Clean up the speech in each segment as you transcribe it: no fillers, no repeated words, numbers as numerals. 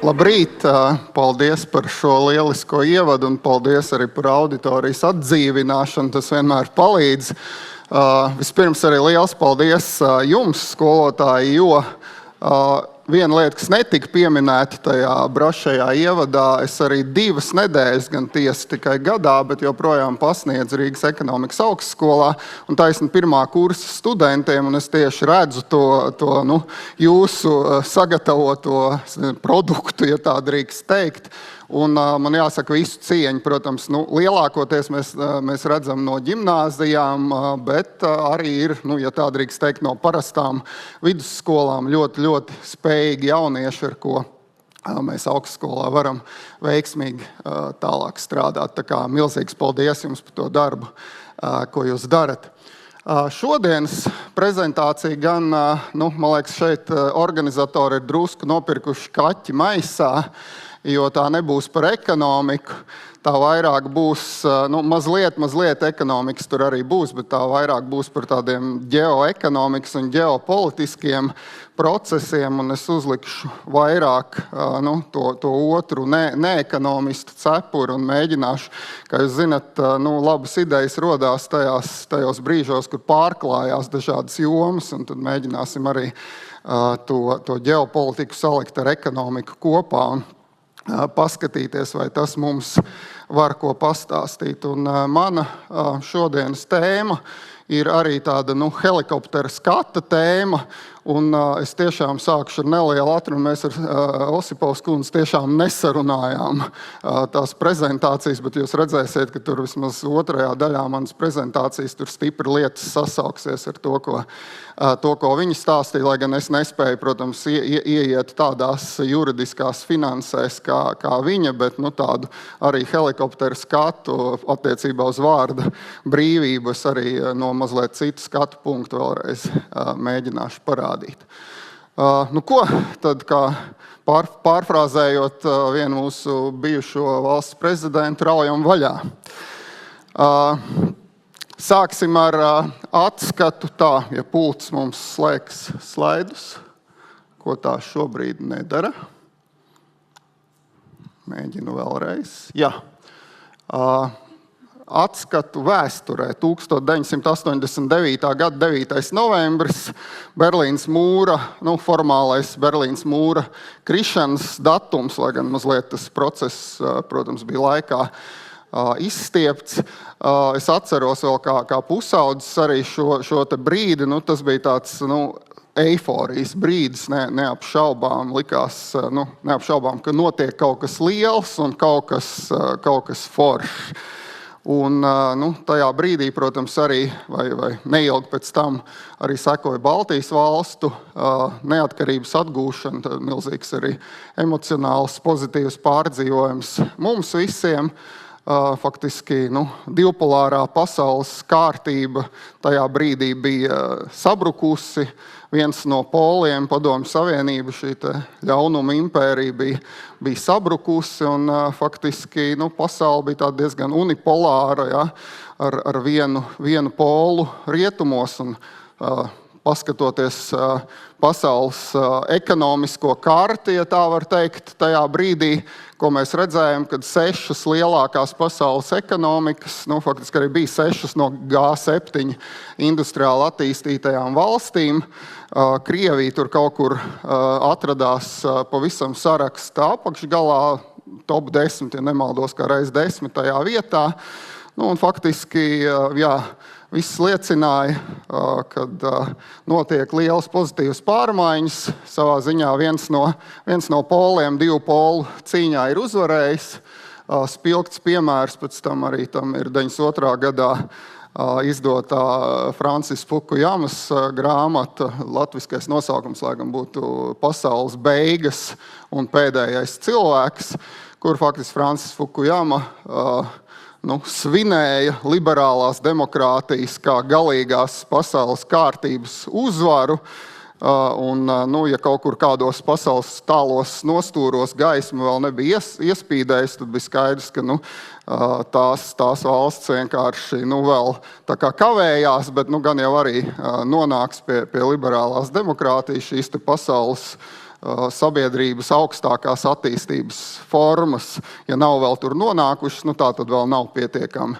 Labrīt! Paldies par šo lielisko ievadu un paldies arī par auditorijas atdzīvināšanu. Tas vienmēr palīdz. Vispirms arī liels paldies jums, skolotāji, jo viena lieta, kas netika pieminēta tajā brašajā ievadā, es arī 2 nedēļas, gan tiesa tikai gadā, bet joprojām pasniedzu Rīgas ekonomikas augstskolā un taisni 1. kursa studentiem, un es tieši redzu to jūsu sagatavoto produktu, ja tā drīkst teikt. Un man jāsaka visu cieņu, protams, lielākoties mēs redzam no ģimnāzijām, bet arī ir, ja tā drīkst teikt, no parastām vidusskolām ļoti, ļoti spējīgi jaunieši, ar ko mēs augstskolā varam veiksmīgi tālāk strādāt. Tā kā milzīgs paldies jums par to darbu, ko jūs darat. Šodienas prezentācija gan, man liekas, šeit organizatori ir drusku nopirkuši kaķi maisā, jo tā nebūs par ekonomiku, tā vairāk būs, mazliet ekonomikas tur arī būs, bet tā vairāk būs par tādiem ģeoekonomikas un ģeopolitiskiem procesiem, un es uzlikšu vairāk to otru neekonomistu cepuru un mēģināšu, kā jūs zinat, labas idejas rodās tajos brīžos, kur pārklājās dažādas jomas, un tad mēģināsim arī to ģeopolitiku salikt ar ekonomiku kopā un paskatīties, vai tas mums var ko pastāstīt. Un mana šodienas tēma ir arī tāda helikoptera skata tēma, un es tiešām sākušu ar nelielu atrunu. Mēs ar Osipovas kundzi tiešām nesarunājām tās prezentācijas, bet jūs redzēsiet, ka tur vismaz otrajā daļā manas prezentācijas tur stipri lietas sasauksies ar to, ko viņi stāstīja, lai gan es nespēju, protams, ieiet tādās juridiskās finansēs kā viņa, bet tādu arī helikopteru skatu attiecībā uz vārda brīvību es arī no mazliet citu skatu punktu vēlreiz mēģināšu parādīt. Ko tad, kā pārfrāzējot vienu mūsu bijušo valsts prezidentu, raujam vaļā. Sāksim ar atskatu tā, ja pults mums slēgs slaidus, ko tā šobrīd nedara. Mēģinu vēlreiz. Jā. Atskatu vēsturē 1989. gada 9. novembris, Berlīnas mūra, formālais Berlīnas mūra krišanas datums, lai gan mazliet tas process, protams, bija laikā izstiepts. Es atceros vēl kā pusaudzis arī šo te brīdi, tas bija tāds, eiforijas brīdis, neapšaubām likās, neapšaubām, ka notiek kaut kas liels un kaut kas foršs. Un tajā brīdī, protams, arī, vai neilgi pēc tam, arī sekoja Baltijas valstu neatkarības atgūšana, tad milzīgs arī emocionāls, pozitīvs pārdzīvojums mums visiem. Faktiski divpolārā pasaules kārtība tajā brīdī bija sabrukusi. Viens no poliem, Padomju Savienība, šī ļaunuma impērija bija sabrukusi, un faktiski pasaule bija tāda diezgan unipolāra, ja, ar vienu polu rietumos. Un, paskatoties pasaules ekonomisko karti, ja tā var teikt, tajā brīdī, ko mēs redzējām, kad 6 lielākās pasaules ekonomikas, faktiski arī bija 6 no G7 industriāli attīstītajām valstīm. Krievija tur kaut kur atradās pavisam sarakstā apakšgalā, top 10, ja nemaldos, kā reiz 10. vietā. Un faktiski, jā, viss liecināja, kad notiek lielas pozitīvas pārmaiņas. Savā ziņā viens no poliem, 2 polu cīņā ir uzvarējis. Spilgts piemērs pēc tam arī tam ir 92. gadā izdotā Francis Fukuyamas grāmata, latviskais nosaukums, lai gan būtu Pasaules beigas un pēdējais cilvēks, kur faktiski Francis Fukuyama svinēja liberālās demokrātijas kā galīgās pasaules kārtības uzvaru. Un, ja kaut kur kādos pasaules tālos nostūros gaisma vēl nebija iespīdējis, tad bija skaidrs, ka tās valsts vienkārši vēl tā kā kavējās, bet gan jau arī nonāks pie liberālās demokrātijas šīs te pasaules sabiedrības augstākās attīstības formas, ja nav vēl tur nonākušas, tā tad vēl nav pietiekami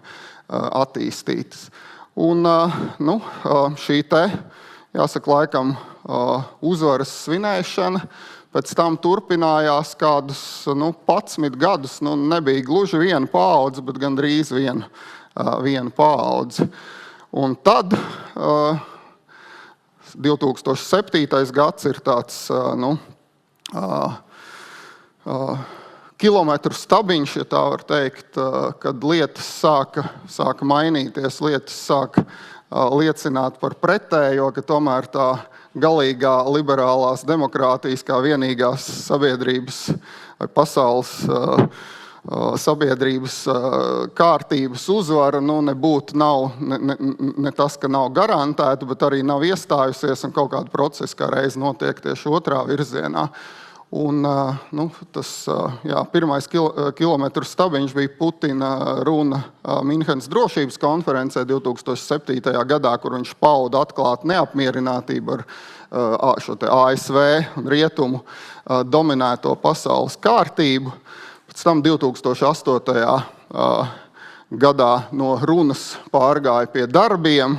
attīstītas. Un šī te, jāsaka, laikam uzvaras svinēšana pēc tam turpinājās kādus 11 gadus. Nebija gluži viena paudze, bet gandrīz viena paudze. Un tad 2007. gads ir tāds kilometru stabiņš, ja tā var teikt, kad lietas sāka mainīties, lietas sāka liecināt par pretējo, ka tomēr tā galīgā liberālās demokrātijas kā vienīgās sabiedrības vai pasaules sabiedrības kārtības uzvara nebūtu ne tas, ka nav garantēta, bet arī nav iestājusies un kaut kāda procesa kā reiz notiek tieši otrā virzienā. Un tas pirmais kilometru stabiņš bija Putina runa Minhenes drošības konferencē 2007. gadā, kur viņš pauda atklāt neapmierinātību ar šo te ASV un rietumu dominēto pasaules kārtību. Pēc tam 2008. Gadā no runas pārgāja pie darbiem,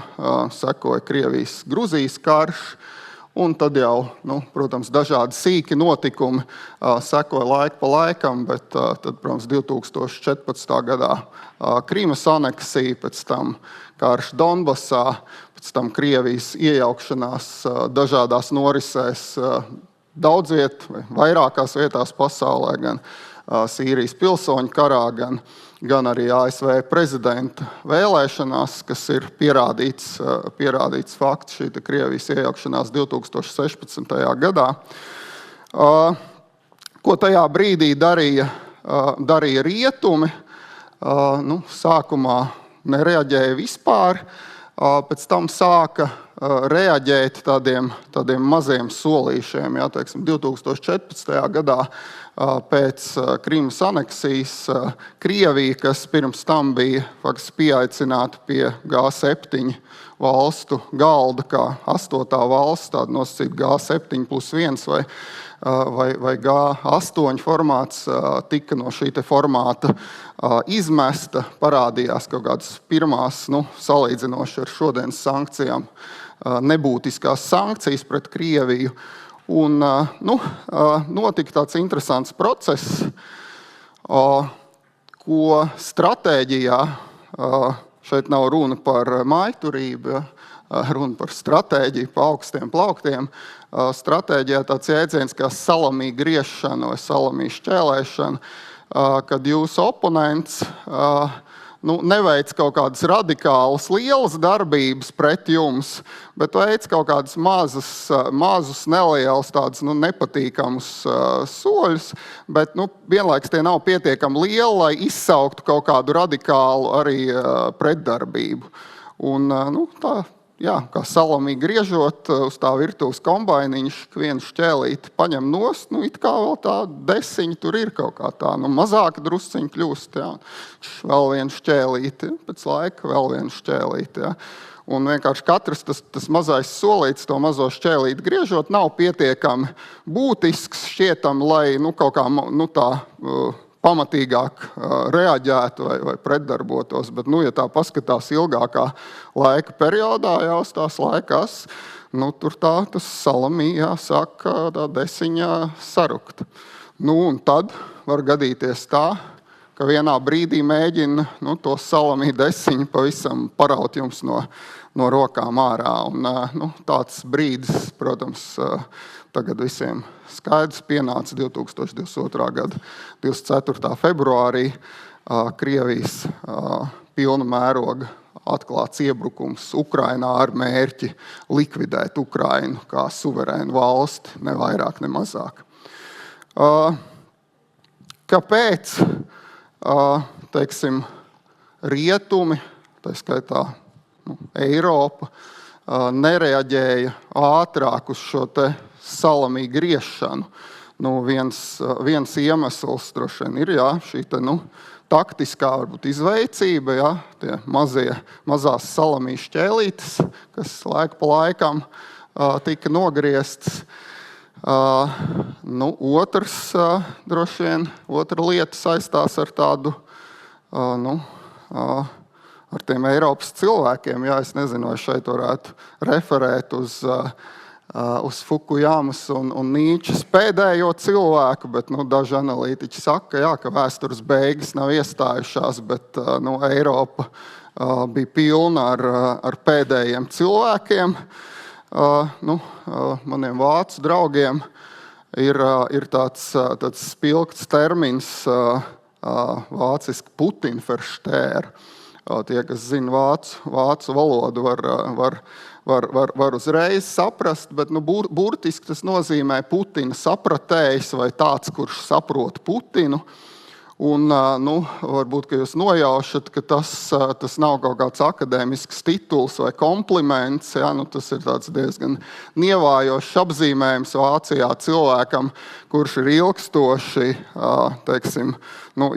sekoja Krievijas-Gruzijas karš, un tad jau, protams, dažādi sīki notikumi sekoja laiku pa laikam, bet tad, protams, 2014. gadā Krīmas aneksija, pēc tam karš Donbasā, pēc tam Krievijas iejaukšanās dažādās norisēs daudz viet, vairākās vietās pasaulē, gan Sīrijas pilsoņu karā, gan arī ASV prezidenta vēlēšanās, kas ir pierādīts fakts, šī Krievijas iejaukšanās 2016. gadā. Ko tajā brīdī darīja rietumi? Sākumā nereaģēja vispār, pēc tam sāka reaģēt tādiem maziem solīšiem. 2014. gadā pēc Krīmas aneksijas Krievija, kas pirms tam bija pieaicināta pie G7 valstu galda kā 8. valsts, tāda nosacīta G7+1 vai G8 formāts, tika no šī formāta izmesta, parādījās kaut kādas pirmās, salīdzinoši ar šodienas sankcijām, nebūtiskās sankcijas pret Krieviju. Un notika tāds interesants process, ko stratēģijā, šeit nav runa par mājturību, runa par stratēģiju, pa augstiem plauktiem, stratēģijā tāds jēdziens kā salamī griešana vai salamī šķēlēšana, kad jūsu oponents neveic kaut kādas radikālas, lielas darbības pret jums, bet veic kaut kādas mazus, nelielus, tādus nepatīkamus soļus, bet vienlaiks tie nav pietiekami lieli, lai izsauktu kaut kādu radikālu arī pretdarbību. Un tā, kā salamī griežot uz tā virtuves kombainiņš, vienu šķēlīti paņem nost, it kā vēl tā desiņa tur ir kaut kā tā, mazāka drusciņa kļūst, vēl vienu šķēlīti, pēc laika vēl vienu šķēlīti, Un vienkārši katrs tas mazais solīts, to mazo šķēlīti griežot, nav pietiekami būtisks šķietam, lai kaut kā tā pamatīgāk reaģētu vai pretdarbotos, bet, ja tā paskatās ilgākā laika periodā, jau uz tās laikās, tur tas salamī sāk tā desiņā sarukt. Un tad var gadīties tā, ka vienā brīdī mēģina to salamī desiņu pavisam paraut jums no rokām ārā. Un tāds brīdis, protams, tagad visiem skaidrs pienāca 2022. gada 24. februārī Krievijas pilna mēroga atklāts iebrukums Ukrainā ar mērķi likvidēt Ukrainu kā suverēnu valsti, ne vairāk, ne mazāk. Kāpēc, rietumi, tā skaitā Eiropa, nereaģēja ātrāk uz šo te salamī griešanu? Viens iemesls droši vien ir, šī te, taktiskā varbūt izveicība, tie mazās salamī šķēlītes, kas laiku pa laikam tika nogrieztas. Otrs, droši vien, otra lieta saistās ar tādu, ar tiem Eiropas cilvēkiem. Jā, es nezinu, vai šeit varētu referēt uz Fukujamas un Nīčes pēdējo cilvēku, bet daži analītiķi saka, jā, ka vēstures beigas nav iestājušās, bet Eiropa bija pilna ar pēdējiem cilvēkiem. Maniem vācu draugiem ir tāds spilgts termins vāciski Putinverstehen. Tie, kas zina vācu valodu, var uzreiz saprast, bet burtiski tas nozīmē Putina sapratējs vai tāds, kurš saprot Putinu. Un, varbūt, ka jūs nojaušat, ka tas nav kaut kāds akadēmisks tituls vai kompliments. Ja? Tas ir tāds diezgan nievājošs apzīmējums Vācijā cilvēkam, kurš ir ilgstoši, teiksim,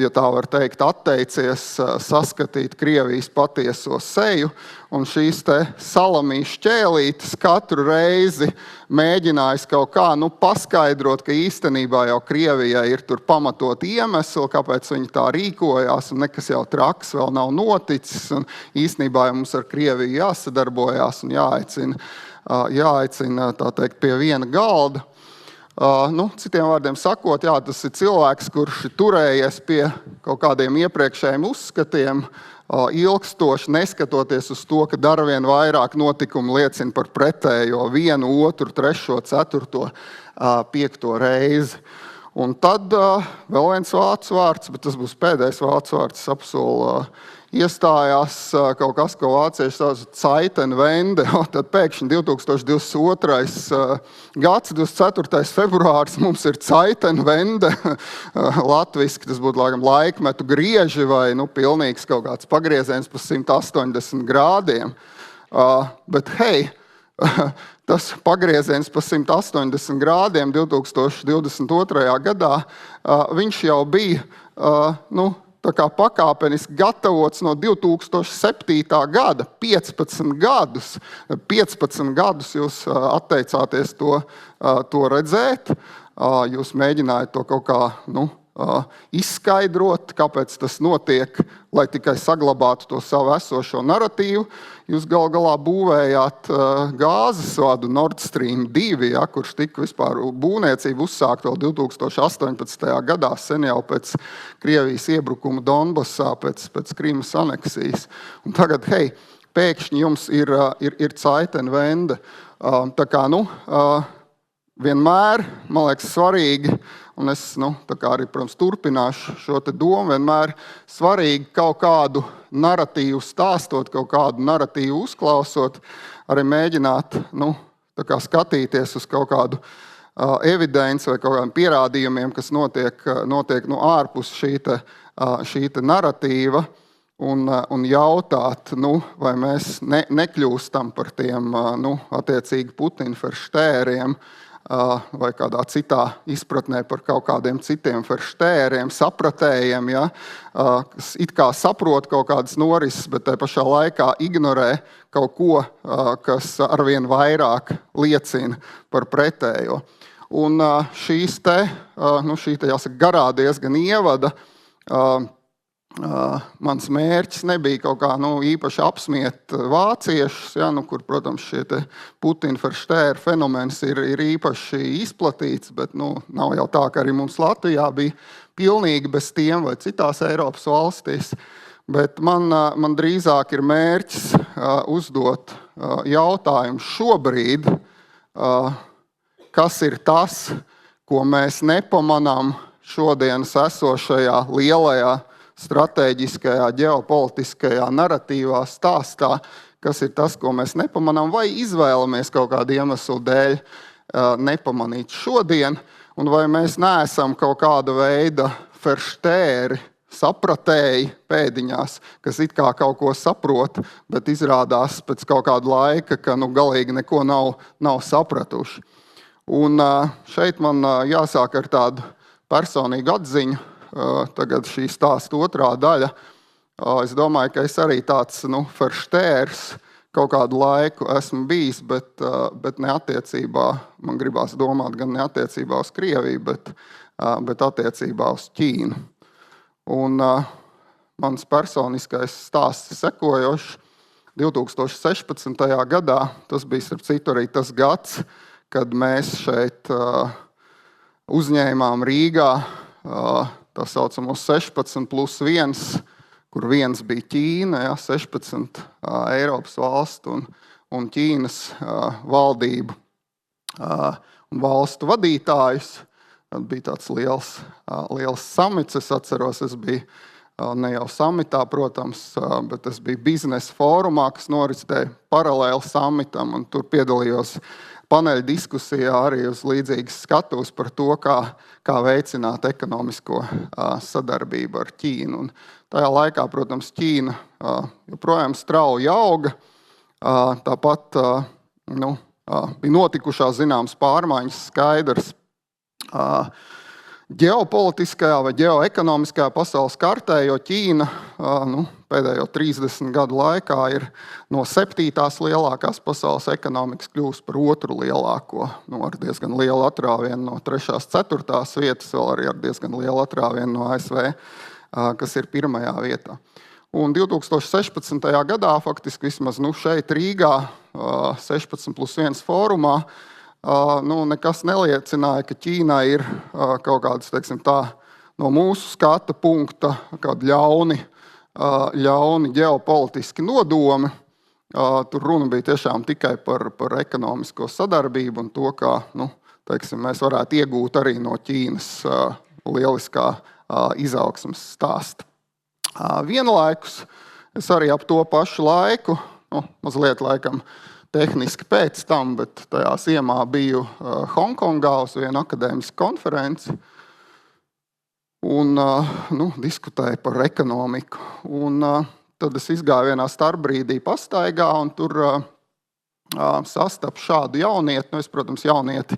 ja tā var teikt, atteicies saskatīt Krievijas patieso seju. Un šīs te salamīšu ķēlītes katru reizi mēģinājis kaut kā paskaidrot, ka īstenībā jau Krievijai ir tur pamatot iemesli, kāpēc viņi tā rīkojās, un nekas jau traks vēl nav noticis. Un īstenībā jau mums ar Krieviju jāsadarbojās un jāaicina tā teikt, pie viena galda. Citiem vārdiem sakot, jā, tas ir cilvēks, kurš ir turējies pie kaut kādiem iepriekšējiem uzskatiem, ilgstoši neskatoties uz to, ka darvien vairāk notikumu liecina par pretējo 1, 2, 3, 4, 5 reizi. Un tad vēl viens vācu vārds, bet tas būs pēdējais vācu vārds, apsolu, iestājās kaut kas, ko vācieši sauc Zeitenwende. Tad pēkšņi 2022. Gads, 24. februārs, mums ir Zeitenwende. Latviski tas būtu laikmetu grieži vai pilnīgs kaut kāds pagrieziens pa 180 grādiem. Bet hei, tas pagrieziens pa 180 grādiem 2022. Gadā, viņš jau bija, tā kā pakāpeniski gatavots no 2007. Gada, 15 gadus. 15 gadus jūs atteicāties to redzēt, jūs mēģinājāt to kaut kā, izskaidrot, kāpēc tas notiek, lai tikai saglabātu to savu esošo naratīvu. Jūs gal galā būvējāt gāzes vadu Nord Stream 2, ja, kurš tika vispār būvniecība uzsākt vēl 2018. Gadā, sen jau pēc Krievijas iebrukuma Donbasā, pēc Krimas aneksijas. Un tagad, hei, pēkšņi jums ir Zeitenwende. Tā kā, vienmēr, man liekas, svarīgi, un es tā kā arī, protams, turpināšu šo te domu, vienmēr svarīgi kaut kādu naratīvu stāstot, kaut kādu naratīvu uzklausot, arī mēģināt tā kā skatīties uz kaut kādu evidenci vai kaut kādiem pierādījumiem, kas notiek ārpus šī te naratīva, un jautāt, vai mēs nekļūstam par tiem attiecīgi Putinverstehiem, vai kādā citā izpratnē par kaut kādiem citiem verstehiem, sapratējiem, ja, kas it kā saprot kaut kādas norises, bet tai pašā laikā ignorē kaut ko, kas arvien vairāk liecina par pretējo. Un šī jāsaka garā diezgan ievada, mans mērķis nebija kaut kā īpaši apsmiet vāciešus, ja, kur, protams, šie te Putinversteher fenomens ir īpaši izplatīts, bet nav jau tā, ka arī mums Latvijā bija pilnīgi bez tiem vai citās Eiropas valstīs. Bet man drīzāk ir mērķis uzdot jautājumu šobrīd, kas ir tas, ko mēs nepamanām šodienas esošajā lielajā stratēģiskajā, ģeopolitiskajā naratīvā stāstā, kas ir tas, ko mēs nepamanām, vai izvēlamies kaut kādu iemeslu dēļ nepamanīt šodien, un vai mēs neesam kaut kāda veida versteheri, sapratēji pēdiņās, kas it kā kaut ko saprot, bet izrādās pēc kaut kāda laika, ka galīgi neko nav sapratuši. Un šeit man jāsāk ar tādu personīgu atziņu. Tagad šī stāsta otrā daļa. Es domāju, ka es arī tāds verstehers, kaut kādu laiku esmu bijis, bet ne attiecībā, man gribās domāt gan ne attiecībā uz Krieviju, bet attiecībā uz Ķīnu. Un mans personiskais stāsts ir sekojošs. 2016. gadā, tas bija starp citu arī tas gads, kad mēs šeit uzņēmām Rīgā tā saucamo 16+1, kur viens bija Ķīna, 16 Eiropas valstu un Ķīnas valdību un valstu vadītājus. Tad bija tāds liels samits, es atceros, es biju ne jau samitā, protams, bet es biju biznesa fórumā, kas noritēja paralēli samitam, un tur piedalījos paneļa diskusijā arī uz līdzīgas skatuves par to, kā veicināt ekonomisko sadarbību ar Ķīnu. Un tajā laikā, protams, Ķīna joprojām strauji auga, tāpat bija notikušās zināmas pārmaiņas, skaidrs, ģeopolitiskajā vai ģeoekonomiskajā pasaules kartē, jo Ķīna pēdējo 30 gadu laikā ir no 7. lielākās pasaules ekonomikas kļuvusi par 2. lielāko, ar diezgan lielu atrāvienu no 3. 4. vietas, vēl arī ar diezgan lielu atrāvienu no ASV, kas ir 1. vietā. Un 2016. gadā, faktiski vismaz šeit Rīgā, 16+1 fórumā, nekas neliecināja, ka Ķīnai ir kaut kādas, teiksim tā, no mūsu skata punkta kādi ļauni ģeopolitiski nodomi. Tur runa bija tiešām tikai par ekonomisko sadarbību un to, kā mēs varētu iegūt arī no Ķīnas lieliskā izaugsmes stāsta. Vienlaikus es arī ap to pašu laiku, mazliet laikam, tehniski pēc tam, bet tajā ziemā biju Hongkongā uz vienu akadēmisku konferenci un diskutēju par ekonomiku. Un tad es izgāju vienā starpbrīdī pastaigā un tur sastapu šādu jaunieti. Es, protams, jaunieti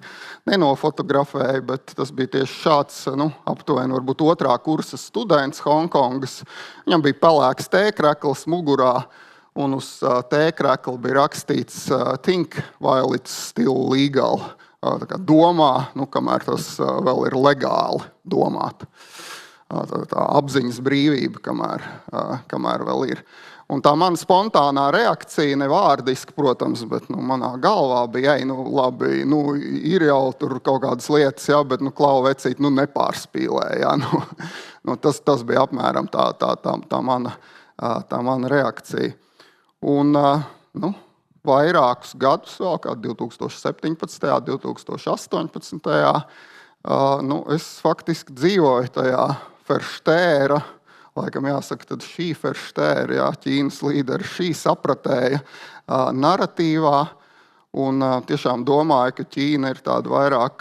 nenofotografēju, bet tas bija tieši šāds aptuveni varbūt 2. kursa students Hongkongas. Viņam bija pelēks tēkrekls mugurā, un uz tēkrekla bija rakstīts Think while it's still legal. Tā kā domā, kamēr tas vēl ir legāli domāt. Tā apziņas brīvība, kamēr vēl ir. Un tā mana spontānā reakcija, ne vārdiski, protams, bet manā galvā bija, labi, ir jau tur kaut kādas lietas, bet klau vecīt, nepārspīlē. Tas bija apmēram tā mana reakcija. Un vairākus gadus vēl, kā 2017. 2018. Es faktiski dzīvoju tajā Ferštēra, laikam jāsaka, tad šī Ferštēra, Ķīnas līderi, šī sapratēja naratīvā, un tiešām domāju, ka Ķīna ir tāda vairāk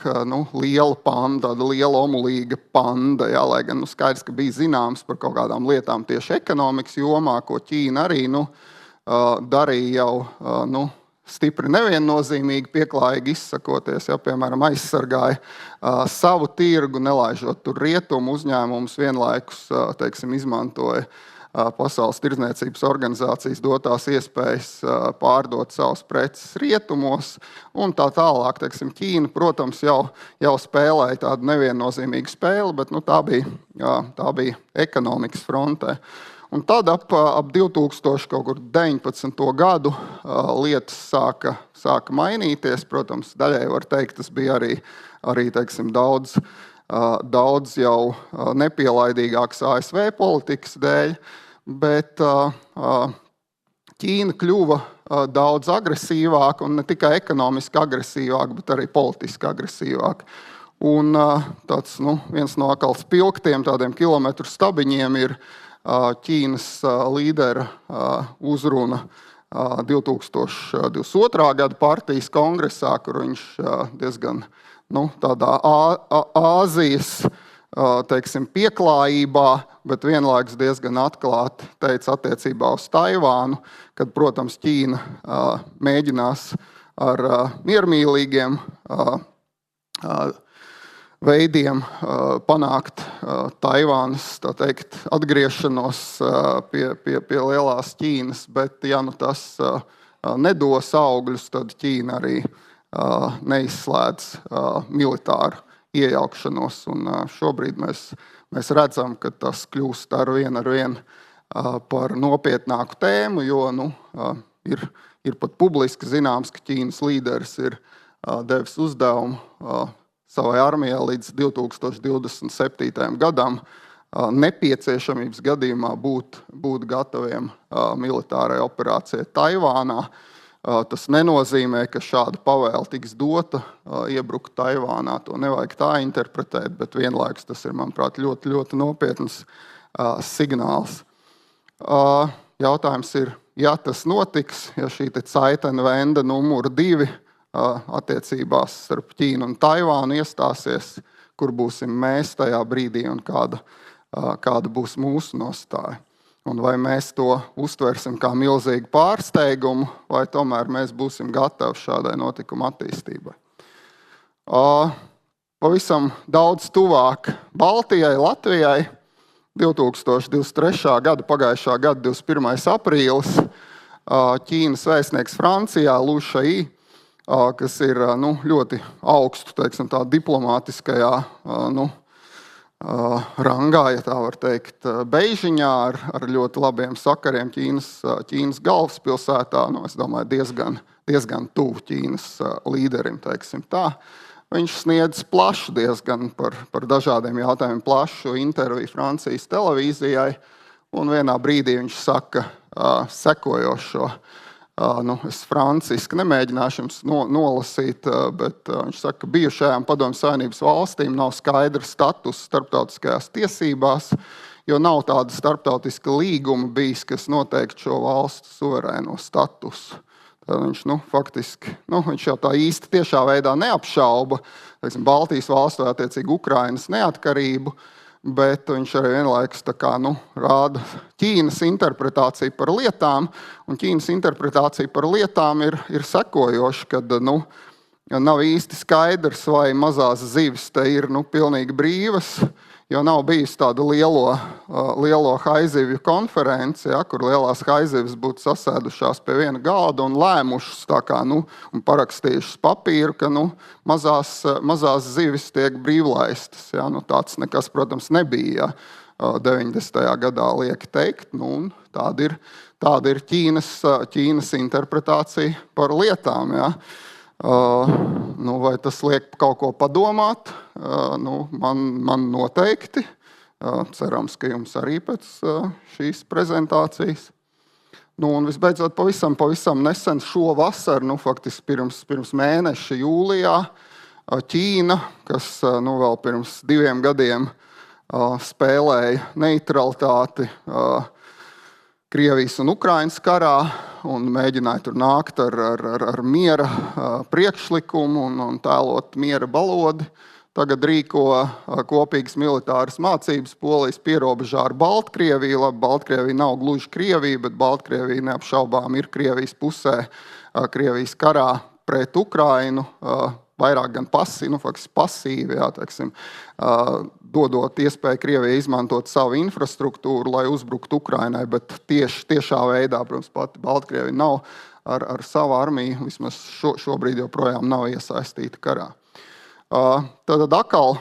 liela panda, tāda liela omulīga panda, lai gan skaidrs, ka bija zināms par kaut kādām lietām tieši ekonomikas jomā, ko Ķīna arī darīja jau stipri neviennozīmīgi, pieklājīgi izsakoties, piemēram, aizsargāja savu tirgu, nelaižot tur rietumu uzņēmumus, vienlaikus, izmantoja Pasaules tirdzniecības organizācijas dotās iespējas pārdot savus preces rietumos un tā tālāk. Ķīna, protams, jau spēlēja tādu neviennozīmīgu spēli, bet tā bija ekonomikas frontē. Un tad ap 2019. gadu lietas sāka mainīties. Protams, daļai var teikt, tas bija arī daudz jau nepielaidīgāks ASV politikas dēļ, bet Ķīna kļuva daudz agresīvāka, un ne tikai ekonomiski agresīvāka, bet arī politiski agresīvāka. Un tāds, viens no atkal spilgtiem tādiem kilometru stabiņiem ir Ķīnas līdera uzruna 2022. Gada partijas kongresā, kur viņš diezgan tādā Āzijas pieklājībā, bet vienlaikus diezgan atklāti teica attiecībā uz Taivānu, kad, protams, Ķīna mēģinās ar miermīlīgiem veidiem panākt Taivānas, atgriešanos pie lielās Ķīnas, bet tas nedos augļus, tad Ķīna arī neizslēdz militāru iejaukšanos. Un šobrīd mēs redzam, ka tas kļūst ar vien par nopietnāku tēmu, jo ir pat publiski zināms, ka Ķīnas līderis ir devis uzdevumu savai armijai līdz 2027. gadam nepieciešamības gadījumā būt gataviem militārai operācijai Taivānā. Tas nenozīmē, ka šāda pavēle tiks dota iebrukt Taivānā. To nevajag tā interpretēt, bet vienlaikus tas ir, manuprāt, ļoti, ļoti nopietns signāls. Jautājums ir, ja tas notiks, ja šī Zeitenwende numur 2 attiecībās starp Ķīnu un Taivānu iestāsies, kur būsim mēs tajā brīdī un kāda būs mūsu nostāja. Un vai mēs to uztversim kā milzīgu pārsteigumu, vai tomēr mēs būsim gatavi šādai notikuma attīstībai. Pavisam daudz tuvāk Baltijai, Latvijai, 2023. gada, pagājušā gada 21. aprīlis, Ķīnas vēstnieks Francijā, Lu Shayi, kas ir ļoti augstu, teiksim, tā diplomātiskajā rangā, ja tā var teikt, Beižiņā ar ļoti labiem sakariem Ķīnas galvaspilsētā, es domāju, diezgan tuvu Ķīnas līderim, teiksim tā. Viņš sniedz plašu diezgan par dažādiem jautājumiem plašu interviju Francijas televīzijai, un vienā brīdī viņš saka sekojošo. Es franciski nemēģināšu jums nolasīt, bet viņš saka, ka bijušajām Padomju Savienības valstīm nav skaidra status starptautiskajās tiesībās, jo nav tāda starptautiska līguma bijis, kas noteikti šo valstu suverēno statusu. Tad viņš, faktiski, viņš jau tā īsti tiešā veidā neapšauba, teiksim, Baltijas valstu vai attiecīgi Ukrainas neatkarību, bet viņš arī vienlaikus rāda Ķīnas interpretāciju par lietām, un Ķīnas interpretācija par lietām ir sekojoša, kad nav īsti skaidrs, vai mazās zivis te ir pilnīgi brīvas, jo nav bijis tāda lielo haizivju konferenci, kur lielās haizivis būtu sasēdušās pie viena galda un lēmušas un parakstījušas papīru, ka mazās zivis tiek brīvlaistas. Tāds nekas, protams, nebija 90. gadā lieki teikt. Tāda ir Ķīnas interpretācija par lietām. Vai tas liek kaut ko padomāt? Man noteikti. Cerams, ka jums arī pēc šīs prezentācijas. Un visbeidzot, pavisam nesen šovasar, faktiski pirms mēneša jūlijā, Ķīna, kas vēl pirms 2 gadiem spēlēja neutralitāti Krievijas un Ukrainas karā un mēģināja tur nākt ar miera priekšlikumu un tēlot miera balodi. Tagad rīko kopīgas militāras mācības Polijas pierobežā ar Baltkrieviju. Labi, Baltkrievija nav gluži Krievija, bet Baltkrievija neapšaubām ir Krievijas pusē, Krievijas karā pret Ukrainu. Vairāk gan pasīvi, dodot iespēju Krievijai izmantot savu infrastruktūru, lai uzbruktu Ukrainai, bet tiešā veidā, protams, pati Baltkrievija nav ar savu armiju, vismaz šobrīd joprojām nav iesaistīta karā. Tad atkal,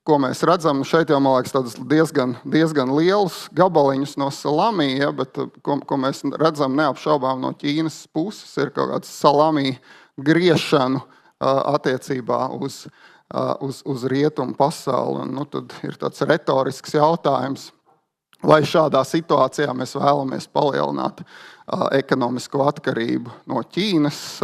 ko mēs redzam, šeit jau, man liekas, tādas diezgan lielus gabaliņus no salami, bet ko mēs redzam neapšaubām no Ķīnas puses, ir kaut kāds salami griešanu attiecībā uz rietumu pasauli. Tad ir tāds retorisks jautājums, vai šādā situācijā mēs vēlamies palielināt ekonomisko atkarību no Ķīnas,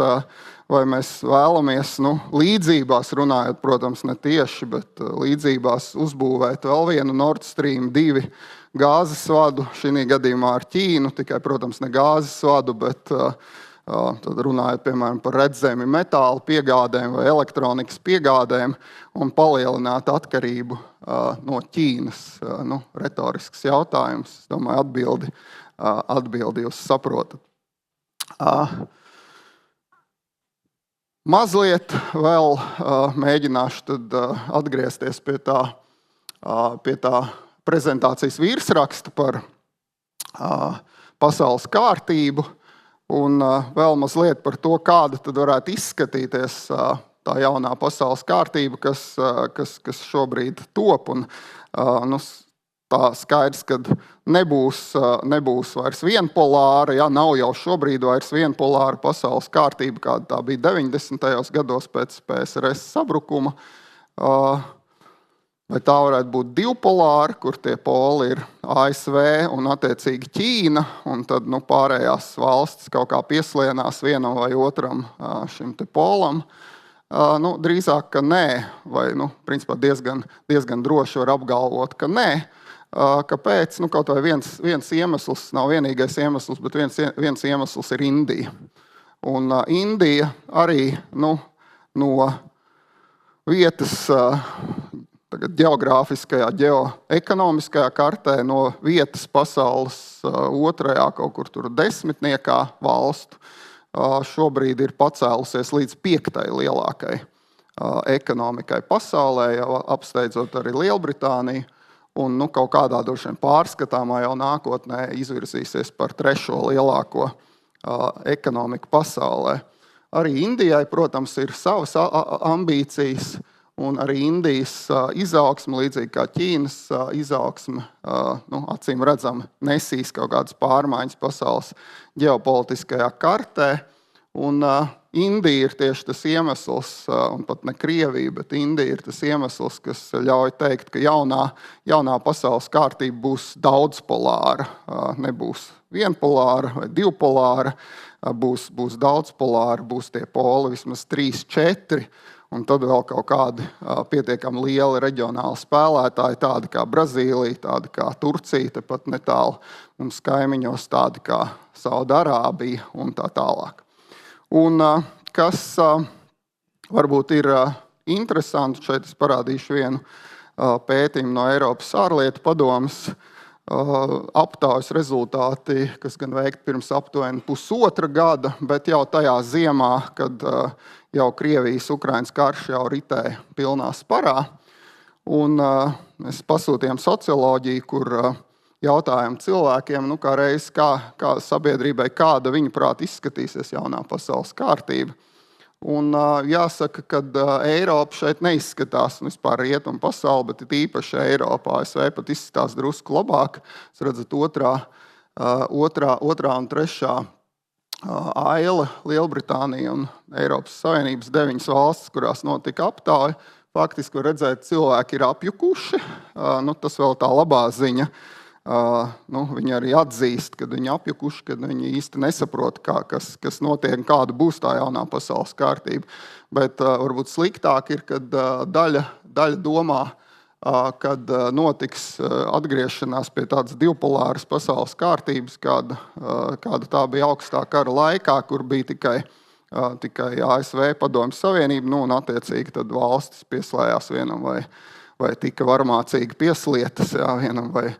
vai mēs vēlamies līdzībās runājot, protams, ne tieši, bet līdzībās uzbūvēt vēl vienu Nord Stream 2 gāzes vadu, šī gadījumā ar Ķīnu, tikai, protams, ne gāzes vadu, bet tad runājot, piemēram, par redzemi metālu piegādēm vai elektronikas piegādēm un palielināt atkarību no Ķīnas. Retorisks jautājums. Es domāju, atbildi jūs saprotat. Mazliet vēl mēģināšu tad atgriezties pie tā prezentācijas virsraksta par pasaules kārtību. Un vēl mazliet par to, kāda tad varētu izskatīties tā jaunā pasaules kārtība, kas šobrīd top. Un, nu, tā skaidrs, ka nebūs vairs vienpolāra, ja nav jau šobrīd vairs vienpolāra pasaules kārtība, kāda tā bija 90. gados pēc PSRS sabrukuma. Vai tā varētu būt divpolāra, kur tie poli ir ASV un attiecīgi Ķīna, un tad pārējās valstis kaut kā pieslienās vienam vai otram šim te polam? Drīzāk, ka nē, vai principā diezgan droši var apgalvot, ka nē. Kāpēc? Kaut vai viens iemesls, nav vienīgais iemesls, bet viens iemesls ir Indija. Un Indija arī no vietas geogrāfiskajā, geoekonomiskajā kartē, no vietas pasaules otrajā kaut kur tur desmitniekā valstu, šobrīd ir pacēlusies līdz 5. lielākai ekonomikai pasaulē, jau apsteidzot arī Lielbritāniju. Un kaut kādā droši vien pārskatāmā jau nākotnē izvirzīsies par 3. lielāko ekonomiku pasaulē. Arī Indijai, protams, ir savas ambīcijas, un arī Indijas izaugsme, līdzīgi kā Ķīnas izaugsme, acīm redzami nesīs kaut kādas pārmaiņas pasaules ģeopolitiskajā kartē. Un Indija ir tieši tas iemesls, un pat ne Krievija, bet Indija ir tas iemesls, kas ļauj teikt, ka jaunā pasaules kārtība būs daudzpolāra. Nebūs vienpolāra vai divpolāra, būs daudzpolāra, būs tie poli vismaz 3, 4, un tad vēl kaut kādi pietiekami lieli reģionāli spēlētāji, tādi kā Brazīlija, tādi kā Turcija, tepat netālu mums kaimiņos, tādi kā Saudarābija un tā tālāk. Un kas varbūt ir interesanti, šeit es parādīšu vienu pētījumu no Eiropas ārlietu padomes, aptaujas rezultāti, kas gan veikti pirms aptuveni 1,5 gada, bet jau tajā ziemā, kad jau Krievijas Ukrainas karš jau ritēja pilnā sparā. Un mēs pasūtījām socioloģiju, kur jautājām cilvēkiem, kā sabiedrībai, kāda viņa prāt izskatīsies jaunā pasaules kārtība. Un jāsaka, ka Eiropa šeit neizskatās, un vispār rietumu pasauli, bet īpaši Eiropā, ASV pat izskatās drusku labāk. Jūs redzat, otrā un trešā aila, Lielbritānija un Eiropas Savienības 9 valstis, kurās notika aptauja. Faktiski var redzēt, cilvēki ir apjukuši. Tas vēl tā labā ziņa. Viņi arī atzīst, kad viņi apjukuši, kad viņi īsti nesaprot, kas notiek, kāda būs tā jaunā pasaules kārtība. Bet varbūt sliktāk ir, kad daļa domā, kad notiks atgriešanās pie tādas divpolāras pasaules kārtības, kāda tā bija augstā kara laikā, kur bija tikai ASV Padomju Savienība, un attiecīgi tad valstis pieslējās vienam vai tika varmācīgi pieslietas vienam vai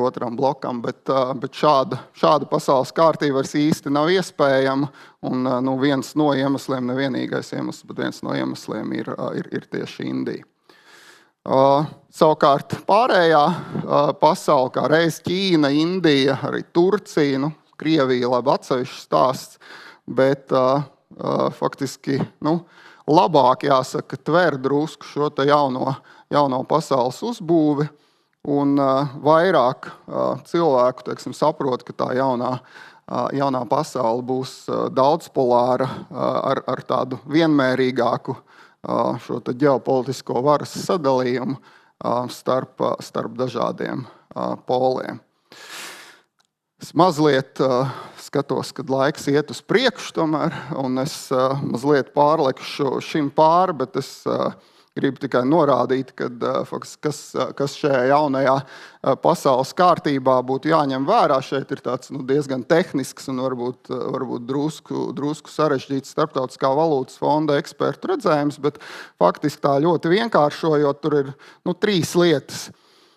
otram blokam, bet šāda pasaules kārtība vairs īsti nav iespējama, un viens no iemesliem, nevienīgais iemesls, bet viens no iemesliem ir tieši Indija. Savukārt pārējā pasaule, kā reiz Ķīna, Indija, arī Turcija, Krievija, labi atsevišķs stāsts, bet faktiski labāk jāsaka tver drusku šo te jauno pasaules uzbūvi, un vairāk cilvēku, saprot, ka tā jaunā pasaule būs daudzpolāra ar tādu vienmērīgāku šo te ģeopolitisko varas sadalījumu starp dažādiem poliem. Es mazliet skatos, kad laiks iet uz priekšu tomēr, un es mazliet pārlekšu šim pāri, bet es gribu tikai norādīt, kas šajā jaunajā pasaules kārtībā būtu jāņem vērā. Šeit ir tāds diezgan tehnisks un varbūt drusku sarežģīts Starptautiskā valūtas fonda ekspertu redzējums, bet faktiski tā ļoti vienkāršojot, tur ir 3 lietas.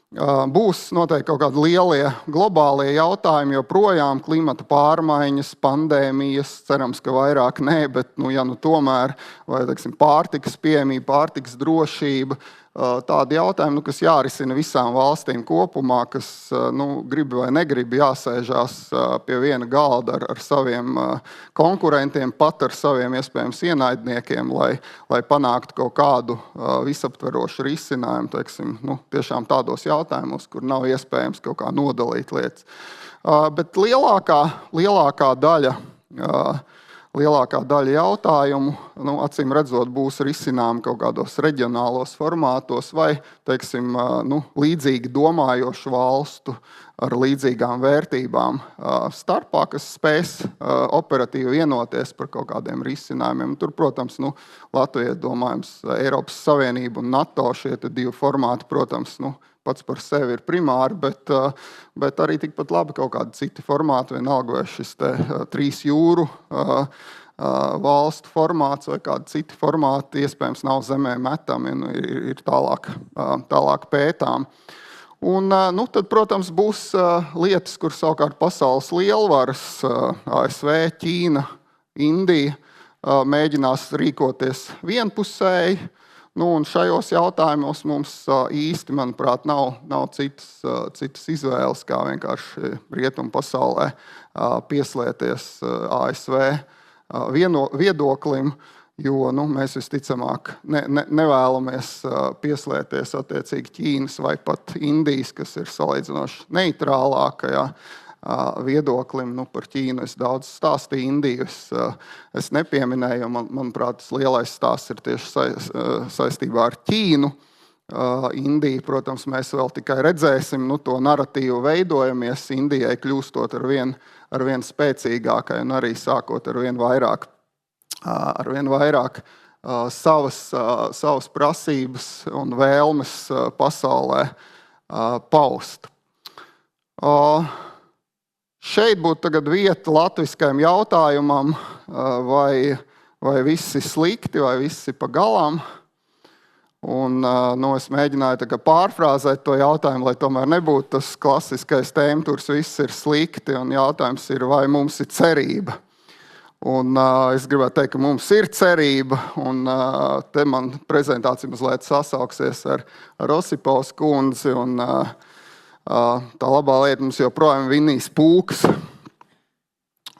Būs noteikti kaut kādi lielie globālie jautājumi, joprojām klimata pārmaiņas, pandēmijas, cerams, ka vairāk nē, bet tomēr, vai pārtikas pieejamība, pārtikas drošība, tādi jautājumi, kas jārisina visām valstīm kopumā, kas grib vai negrib jāsēžās pie viena galda ar saviem konkurentiem, pat ar saviem iespējams ienaidniekiem, lai panāktu kaut kādu visaptverošu risinājumu, teiksim, tiešām tādos jautājumos, kur nav iespējams kaut kā nodalīt lietas. Bet lielākā daļa jautājumu, acīm redzot, būs risināmi kaut kādos reģionālos formātos vai, teiksim, līdzīgi domājošu valstu ar līdzīgām vērtībām starpā, kas spēs operatīvi vienoties par kaut kādiem risinājumiem. Tur, protams, Latvija domājams Eiropas Savienība un NATO, šie divi formāti, protams, pats par sevi ir primāri, bet arī tikpat labi kaut kādi citi formāti, vienalga vai šis trīs jūru valstu formāts vai kādi citi formāti iespējams nav zemē metami un ir tālāk pētām. Un tad, protams, būs lietas, kur savukārt pasaules lielvaras, ASV, Ķīna, Indija, mēģinās rīkoties vienpusēji. Un šajos jautājumos mums īsti, manuprāt, nav citas izvēles, kā vienkārši rietumu pasaulē pieslieties ASV viedoklim, jo mēs visticamāk nevēlamies pieslieties attiecīgi Ķīnas vai pat Indijas, kas ir salīdzinoši neitrālākajā viedoklim. Par Ķīnu es daudz stāstīju, Indiju es nepieminēju, jo manuprāt, tas lielais stāsts ir tieši saistībā ar Ķīnu. Indiju, protams, mēs vēl tikai redzēsim, to naratīvu veidojamies, Indijai kļūstot ar vien spēcīgākai un arī sākot ar vien vairāk savas prasības un vēlmes pasaulē paust. Šeit būtu tagad vieta latviskajam jautājumam, vai viss ir slikti, vai viss ir pa galam. Un, es mēģināju pārfrāzēt to jautājumu, lai tomēr nebūtu tas klasiskais tēmturs, viss ir slikti, un jautājums ir, vai mums ir cerība. Un es gribētu teikt, ka mums ir cerība, un te man prezentācija mazliet sasauksies ar Osipovas kundzi, un tā labā lieta mums joprojām Vinnijs Pūks,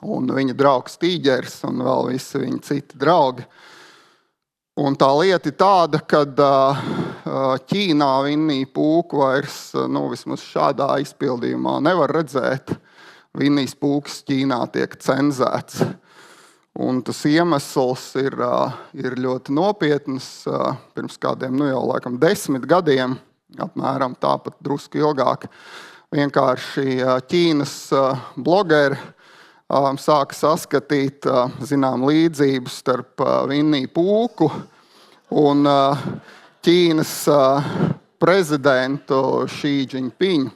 un viņa draugs Tīģeris, un vēl visi viņa citi draugi. Un tā lieta ir tāda, ka Ķīnā Vinniju Pūku vairs vismaz šādā izpildījumā nevar redzēt. Vinnijs Pūks Ķīnā tiek cenzēts. Un tas iemesls ir ļoti nopietns. Pirms kādiem jau laikam 10 gadiem, apmēram tāpat drusku ilgāk, vienkārši Ķīnas blogeri sāka saskatīt līdzības starp Vinniju Pūku un Ķīnas prezidentu Xi Jinpingu.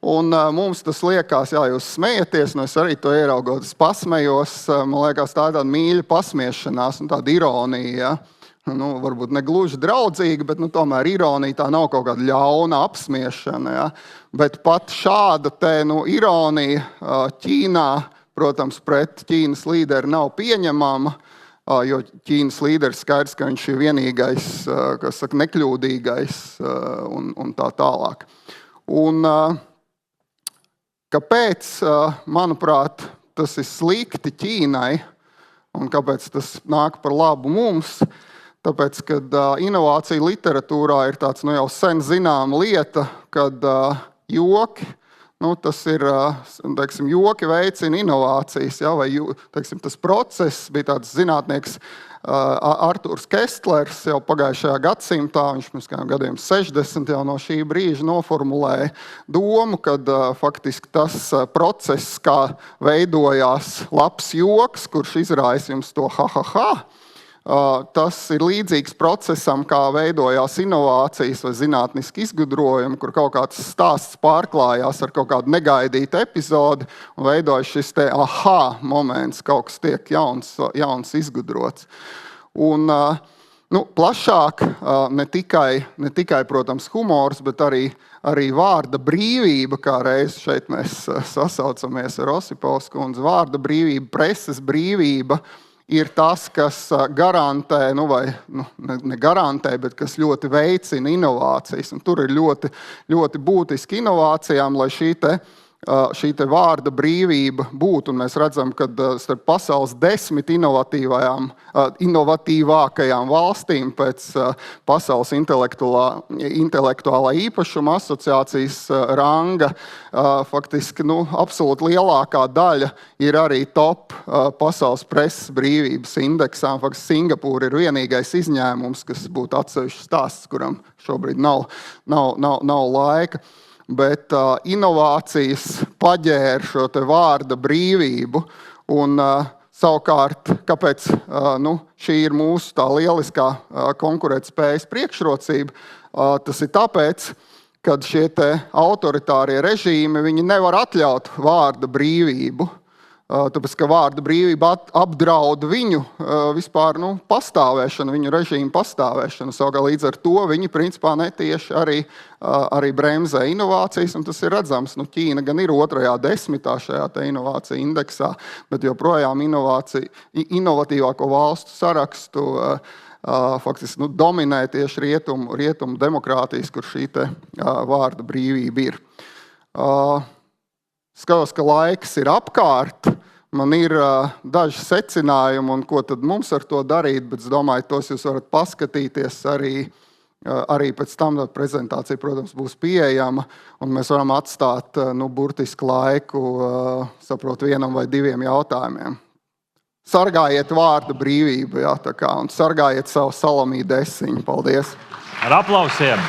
Un mums tas liekas, jūs smejaties, es arī to ieraugot, es pasmejos, man liekas, tā ir tāda mīļa pasmiešanās un tāda ironija. Varbūt ne gluži draudzīga, bet tomēr ironija tā nav kaut kāda ļauna apsmiešana. Ja? Bet pat šāda ironija Ķīnā, protams, pret Ķīnas līderi nav pieņemama, jo Ķīnas līderis skaidrs, ka viņš ir vienīgais, kas saka, nekļūdīgais un tā tālāk. Un kāpēc, manuprāt, tas ir slikti Ķīnai un kāpēc tas nāk par labu mums? Tāpēc, kad inovācija literatūrā ir tāds jau sen zināma lieta, kad joki, tas ir, teiksim, joki veicina inovācijas, ja, vai, teiksim, tas process bija tāds zinātnieks Artūrs Kestlers jau pagājušajā gadsimtā, viņš pirms gadiem 60 jau no šī brīža noformulēja domu, kad faktiski tas process, kā veidojās labs joks, kurš izraisa jums to ha-ha-ha, tas ir līdzīgs procesam, kā veidojās inovācijas vai zinātniski izgudrojumi, kur kaut kāds stāsts pārklājās ar kaut kādu negaidītu epizodi un veidojas šis te aha moments, kaut kas tiek jauns izgudrots. Un plašāk ne tikai, protams, humors, bet arī vārda brīvība, kā reiz šeit mēs sasaucamies ar Osipovas kundzi, vārda brīvība, preses brīvība, ir tas, kas garantē, ne garantē, bet kas ļoti veicina inovācijas. Un tur ir ļoti, ļoti būtiski inovācijām, lai šī te vārda brīvība būtu. Un mēs redzam, ka starp pasaules 10 inovatīvākajām valstīm pēc pasaules intelektuālā īpašuma asociācijas ranga faktiski absolūti lielākā daļa ir arī top pasaules preses brīvības indeksā. Faktiski Singapūra ir vienīgais izņēmums, kas būtu atsevišķs stāsts, kuram šobrīd nav laika. Bet inovācijas paģēra šo te vārda brīvību un savukārt, kāpēc šī ir mūsu tā lieliskā konkurētspējas priekšrocība, tas ir tāpēc, kad šie te autoritārie režīmi, viņi nevar atļaut vārda brīvību, tāpēc, ka vārda brīvība apdraud viņu vispār pastāvēšanu, viņu režīmu pastāvēšanu. Savukārt līdz ar to viņi principā netieši arī bremzē inovācijas, un tas ir redzams. Ķīna gan ir 2. desmitā šajā te inovāciju indeksā, bet joprojām inovatīvāko valstu sarakstu faktiski dominē tieši rietumu demokrātijas, kur šī te vārda brīvība ir. Skatos, ka laiks ir apkārt, man ir daži secinājumi, un ko tad mums ar to darīt, bet es domāju, tos jūs varat paskatīties arī pēc tam, tad prezentācija, protams, būs pieejama, un mēs varam atstāt burtiski laiku, saprotu, 1 vai 2 jautājumiem. Sargājiet vārda brīvību, un sargājiet savu salamī desiņu. Paldies! Ar aplausiem!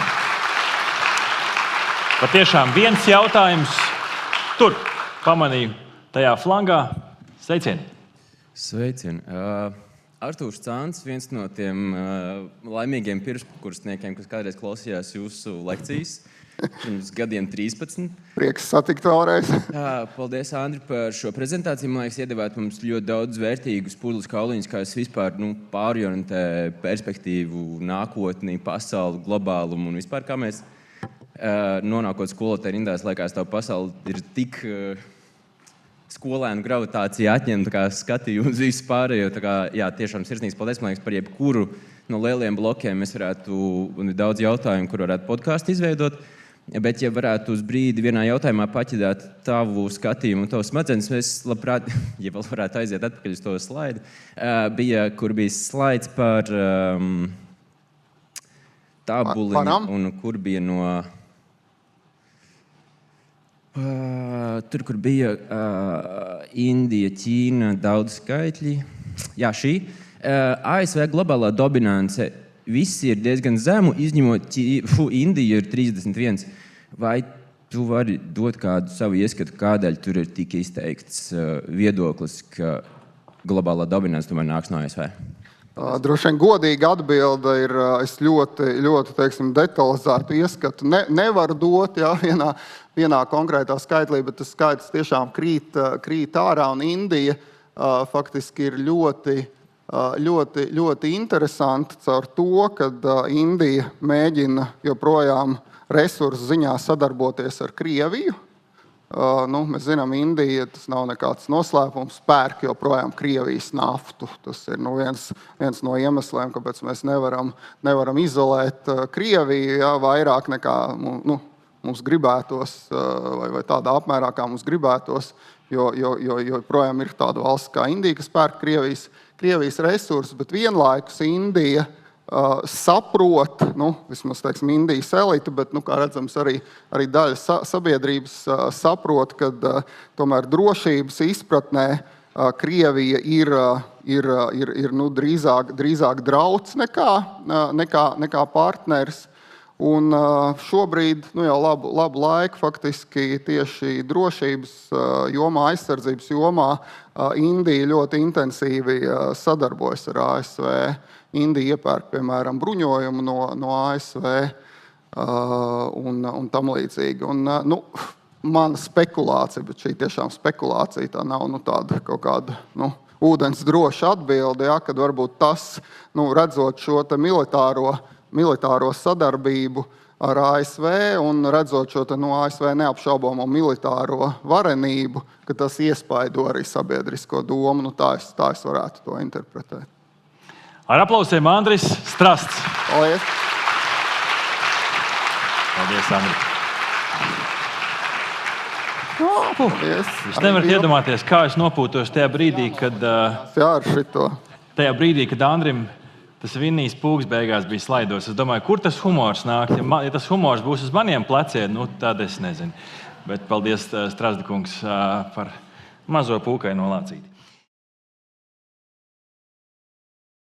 Patiešām viens jautājums. Tur pamanīju tajā flangā. Sveicieni! Sveicieni! Artūrs Cāns, viens no tiem laimīgiem pirmskursniekiem, kas kādreiz klausījās jūsu lekcijas, pirms gadiem 13. Prieks satikt vēlreiz. Paldies, Andri, par šo prezentāciju. Man liekas, iedevāt mums ļoti daudz vērtīgus pudles kauliņus, kā es vispār pārorientē perspektīvu, nākotni, pasauli, globālumu un vispār, kā mēs nonākot skolotāju rindās, liekas, tā pasauli ir tik skolēnu gravitācija atņemta, kā skatīju uz visu pārējo. Tiešām sirsnīgs paldies, man liekas, par jebkuru no lieliem blokiem mēs varētu, un ir daudz jautājumu, kur varētu podkāstu izveidot, bet ja varētu uz brīdi vienā jautājumā paķidāt tavu skatījumu un tavu smadzenes, mēs labprāt, ja vēl varētu aiziet atpakaļ uz to slaidu, kur bija slaids par tabuliņu, un kur bija no... Tur, kur bija Indija, Ķīna, daudz skaitļi. Jā, šī. ASV globālā dominance visi ir diezgan zemu, izņemot Indiju ir 31. Vai tu vari dot kādu savu ieskatu, kādēļ tur ir tik izteikts viedoklis, ka globālā dominance tomēr nāks no ASV? Droši vien godīga atbilde ir, es ļoti detalizētu ieskatu nevaru dot vienā konkrētā skaitlī, bet tas skaitlis tiešām krīt ārā, un Indija faktiski ir ļoti interesanti caur to, kad Indija mēģina joprojām resursu ziņā sadarboties ar Krieviju. Mēs zinām, Indija, tas nav nekāds noslēpums, pērk joprojām Krievijas naftu. Tas ir viens no iemesliem, kāpēc mēs nevaram izolēt Krieviju vairāk nekā mums gribētos, vai tādā apmērā, kā mums gribētos, jo joprojām ir tāda valsts kā Indija, kas pērk Krievijas resursus, bet vienlaikus Indija saprot, vismaz, Indijas elite, bet, kā redzams, arī daļa sabiedrības saprot, ka tomēr drošības izpratnē Krievija ir drīzāk drauds nekā partners. Un šobrīd jau labu laiku faktiski tieši drošības jomā, aizsardzības jomā Indija ļoti intensīvi sadarbojas ar ASV. Indija iepērk, piemēram, bruņojumu no ASV un tam līdzīgi. Mana spekulācija, bet šī tiešām spekulācija, tā nav tāda kaut kāda ūdens droša atbilde, kad varbūt tas, redzot šo te militāro sadarbību, ar ASV un redzot šo ASV neapšaubāmo militāro varenību, ka tas iespaido arī sabiedrisko domu. Tā es varētu to interpretēt. Ar aplausiem Andris Strasts. Paldies! Paldies, Andri. Paldies! Jūs nevarat iedomāties, kā es nopūtos tajā brīdī, kad Andrim tas Vinnijs Pūks beigās bija slaidos. Es domāju, kur tas humors nāk? Ja tas humors būs uz maniem pleciem, tad es nezinu. Bet paldies, Strasda kungs, par mazo pūkaino lācīti.